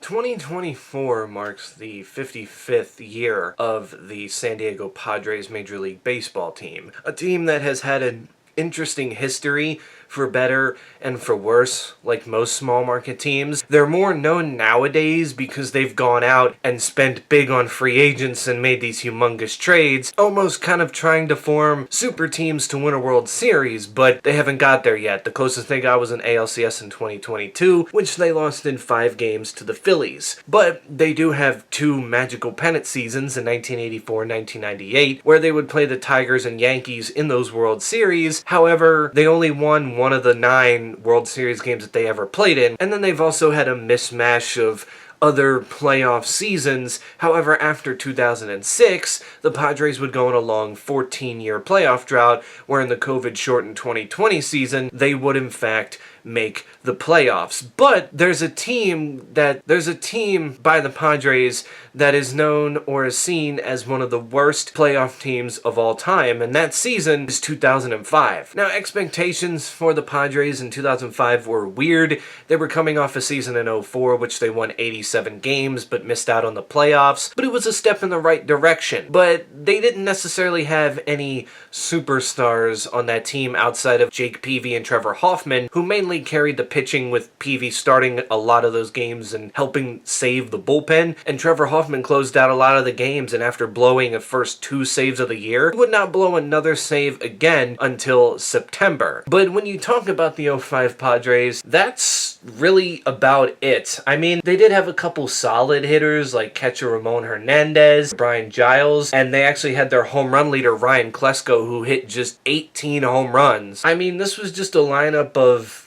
2024 marks the 55th year of the San Diego Padres Major League Baseball team, a team that has had an interesting history for better and for worse, like most small market teams. They're more known nowadays because they've gone out and spent big on free agents and made these humongous trades, almost kind of trying to form super teams to win a World Series, but they haven't got there yet. The closest they got was an ALCS in 2022, which they lost in 5 games to the Phillies. But they do have 2 magical pennant seasons in 1984 and 1998, where they would play the Tigers and Yankees in those World Series. However, they only won one of the 9 World Series games that they ever played in, and then they've also had a mismatch of other playoff seasons. However, after 2006, the Padres would go on a long 14-year playoff drought, where in the COVID-shortened 2020 season, they would in fact make the playoffs. But there's a team by the Padres that is known or is seen as one of the worst playoff teams of all time, and that season is 2005. Now, expectations for the Padres in 2005 were weird. They were coming off a season in 2004, which they won 87 games but missed out on the playoffs, but it was a step in the right direction. But they didn't necessarily have any superstars on that team outside of Jake Peavy and Trevor Hoffman, who mainly carried the pitching, with Peavy starting a lot of those games and helping save the bullpen, and Trevor Hoffman closed out a lot of the games, and after blowing the first 2 saves of the year, would not blow another save again until September. But when you talk about the 05 Padres, that's really about it. I mean, they did have a couple solid hitters like catcher Ramon Hernandez, Brian Giles, and they actually had their home run leader Ryan Klesko, who hit just 18 home runs. I mean, this was just a lineup of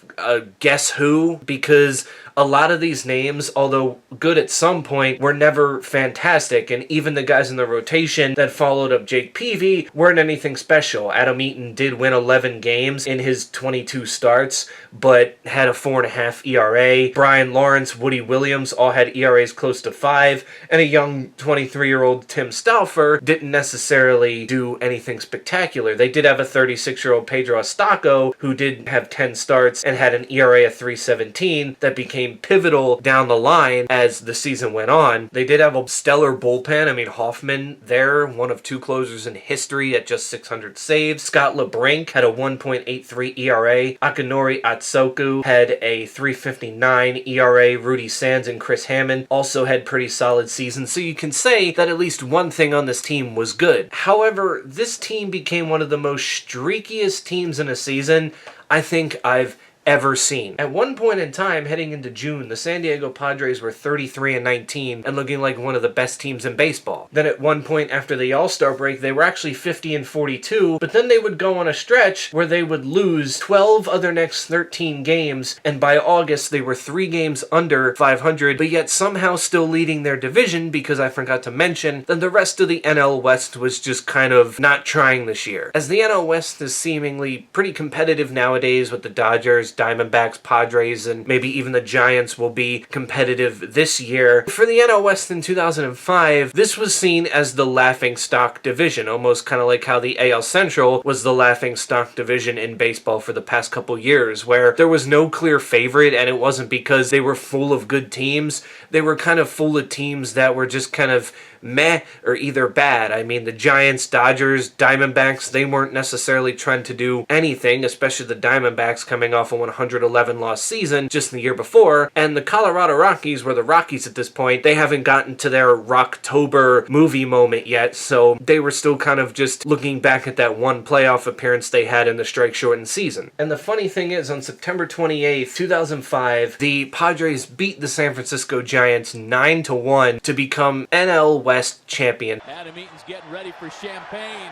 guess who, because a lot of these names, although good at some point, were never fantastic, and even the guys in the rotation that followed up Jake Peavy weren't anything special. Adam Eaton did win 11 games in his 22 starts, but had a 4.5 ERA. Brian Lawrence, Woody Williams all had ERAs close to 5, and a young 23-year-old Tim Stauffer didn't necessarily do anything spectacular. They did have a 36-year-old Pedro Estaco, who did have 10 starts and had an ERA of 3.17 that became pivotal down the line as the season went on. They did have a stellar bullpen. I mean, Hoffman there, one of 2 closers in history at just 600 saves. Scott LeBrink had a 1.83 ERA. Akinori Atsuku had a 3.59 ERA. Rudy Sands and Chris Hammond also had pretty solid seasons, so you can say that at least one thing on this team was good. However, this team became one of the most streakiest teams in a season I think I've ever seen. At one point in time, heading into June, the San Diego Padres were 33-19 and looking like one of the best teams in baseball. Then at one point after the All-Star break, they were actually 50-42, but then they would go on a stretch where they would lose 12 of their next 13 games, and by August they were 3 games under 500, but yet somehow still leading their division, because I forgot to mention that the rest of the NL West was just kind of not trying this year. As the NL West is seemingly pretty competitive nowadays, with the Dodgers, Diamondbacks, Padres, and maybe even the Giants will be competitive this year. For the NL West in 2005, this was seen as the laughingstock division, almost kind of like how the AL Central was the laughingstock division in baseball for the past couple years, where there was no clear favorite, and it wasn't because they were full of good teams. They were kind of full of teams that were just kind of meh or either bad. I mean, the Giants, Dodgers, Diamondbacks, they weren't necessarily trying to do anything, especially the Diamondbacks coming off a 111 loss season just the year before, and the Colorado Rockies were the Rockies at this point. They haven't gotten to their Rocktober movie moment yet, so they were still kind of just looking back at that one playoff appearance they had in the strike-shortened season. And the funny thing is, on September 28th, 2005, the Padres beat the San Francisco Giants 9-1 to become NL West champion. Adam Eaton's getting ready for champagne,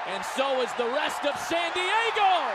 and so is the rest of San Diego.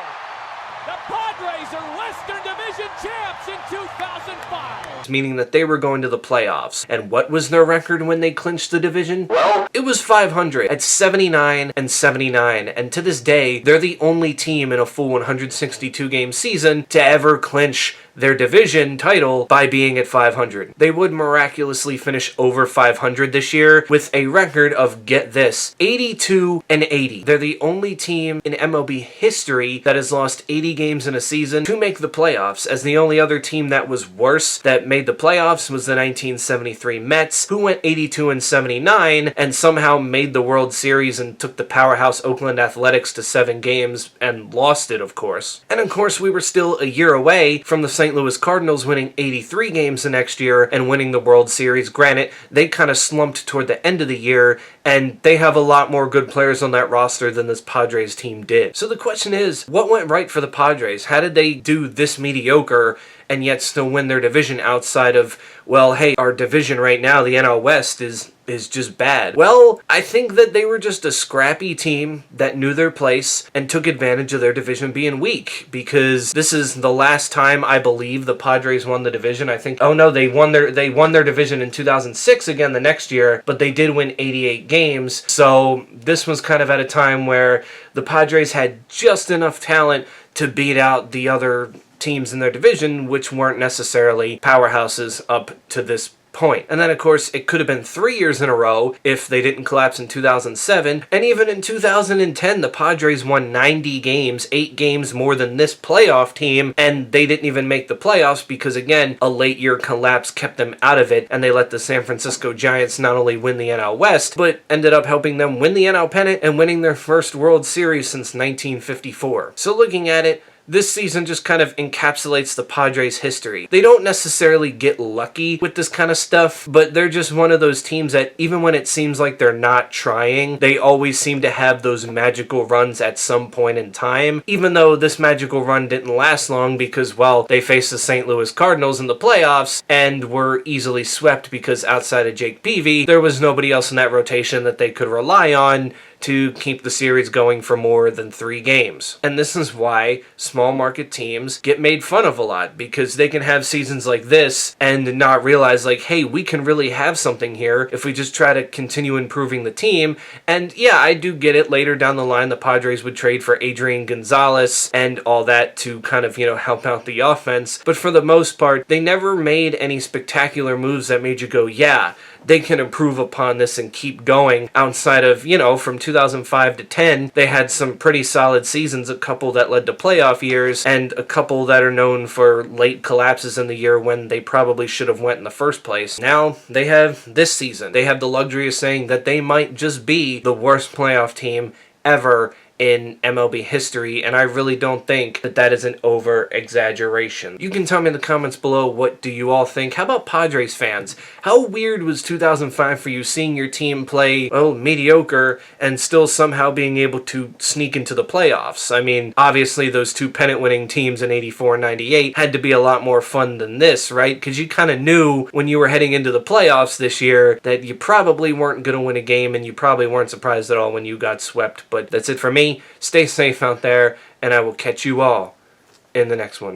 The Padres are Western Division champs in 2005. Meaning that they were going to the playoffs. And what was their record when they clinched the division? Well, it was 500 at 79-79. And to this day, they're the only team in a full 162 game season to ever clinch their division title by being at 500. They would miraculously finish over 500 this year with a record of, get this, 82-80. They're the only team in MLB history that has lost 80 games in a season to make the playoffs, as the only other team that was worse that made the playoffs was the 1973 Mets, who went 82-79 and somehow made the World Series and took the powerhouse Oakland Athletics to 7 games and lost it, of course. And of course, we were still a year away from the St. Louis Cardinals winning 83 games the next year and winning the World Series. Granted, they kind of slumped toward the end of the year, and they have a lot more good players on that roster than this Padres team did. So the question is, what went right for the Padres? How did they do this mediocre and yet still win their division outside of, well, hey, our division right now, the NL West, is just bad? Well, I think that they were just a scrappy team that knew their place and took advantage of their division being weak, because this is the last time I believe the Padres won the division. I think, oh no, they won their division in 2006 again the next year, but they did win 88 games. So this was kind of at a time where the Padres had just enough talent to beat out the other teams in their division, which weren't necessarily powerhouses up to this point. And then, of course, it could have been 3 years in a row if they didn't collapse in 2007. And even in 2010, the Padres won 90 games, 8 games more than this playoff team, and they didn't even make the playoffs because, again, a late year collapse kept them out of it, and they let the San Francisco Giants not only win the NL West, but ended up helping them win the NL pennant and winning their first World Series since 1954. So looking at it, this season just kind of encapsulates the Padres' history. They don't necessarily get lucky with this kind of stuff, but they're just one of those teams that even when it seems like they're not trying, they always seem to have those magical runs at some point in time, even though this magical run didn't last long because, well, they faced the St. Louis Cardinals in the playoffs and were easily swept because outside of Jake Peavy, there was nobody else in that rotation that they could rely on to keep the series going for more than 3 games. And this is why small market teams get made fun of a lot, because they can have seasons like this and not realize, like, hey, we can really have something here if we just try to continue improving the team. And yeah, I do get it, later down the line the Padres would trade for Adrian Gonzalez and all that to kind of, help out the offense. But for the most part, they never made any spectacular moves that made you go, yeah, they can improve upon this and keep going. Outside of, from 2005 to 10, they had some pretty solid seasons, a couple that led to playoff years, and a couple that are known for late collapses in the year when they probably should have went in the first place. Now, they have this season. They have the luxury of saying that they might just be the worst playoff team ever in MLB history, and I really don't think that that is an over-exaggeration. You can tell me in the comments below, what do you all think? How about Padres fans? How weird was 2005 for you, seeing your team play, mediocre and still somehow being able to sneak into the playoffs? I mean, obviously those 2 pennant-winning teams in 84 and 98 had to be a lot more fun than this, right? Because you kind of knew when you were heading into the playoffs this year that you probably weren't going to win a game, and you probably weren't surprised at all when you got swept. But that's it for me. Stay safe out there, and I will catch you all in the next one.